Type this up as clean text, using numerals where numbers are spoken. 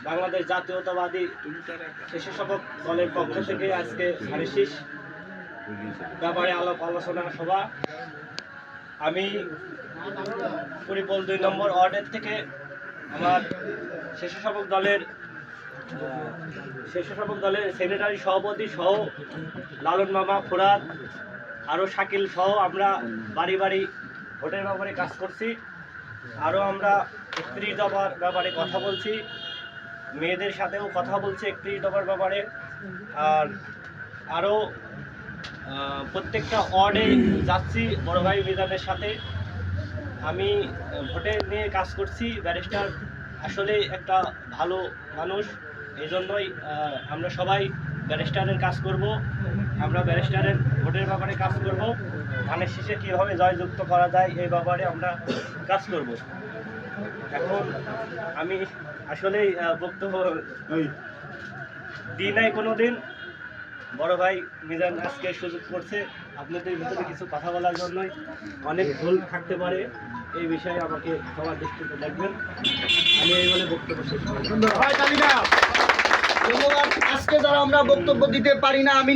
বাংলাদেশ জাতীয়তাবাদী স্বেচ্ছাসেবক দলের পক্ষ থেকে আজকে ধানের ব্যাপারে আলাপ আলোচনা সভা। আমি কুড়িপল 2 নম্বর ওয়ার্ডের থেকে আমার স্বেচ্ছাসেবক দলের সেক্রেটারি সভাপতি সহ লালন মামা, ফুরাদ, আরও শাকিল সহ আমরা বাড়ি বাড়ি ভোটের ব্যাপারে কাজ করছি। আরও আমরা 31 দফার ব্যাপারে কথা বলছি, মেয়েদের সাথেও কথা বলছি 31 দফার ব্যাপারে। আর আরও প্রত্যেকটা ওয়ার্ডে যাচ্ছি বড় ভাই মিজানের সাথে। আমি ভোটে নিয়ে কাজ করছি। ব্যারিস্টার আসলে একটা ভালো মানুষ, এই জন্যই আমরা সবাই ব্যারিস্টারের কাজ করব। আমরা ব্যারিস্টারের ভোটের ব্যাপারে কাজ করব, ধানের শীষে কীভাবে জয়যুক্ত করা যায় এই ব্যাপারে আমরা কাজ করব। এখন আমি আসলেই বক্তব্য দিই নাই কোনো দিন। বড় ভাই মিজান আজকে সুযোগ করছে আপনাদের ভিতরে কিছু কথা বলার জন্যই। অনেক ভুল থাকতে পারে, এই বিষয়ে আমাকে সবার দৃষ্টিতে দেখবেন। আমি এই বলে বক্তব্য শেষ করি। ধন্যবাদ। আজকে যারা আমরা বক্তব্য দিতে পারি না, আমি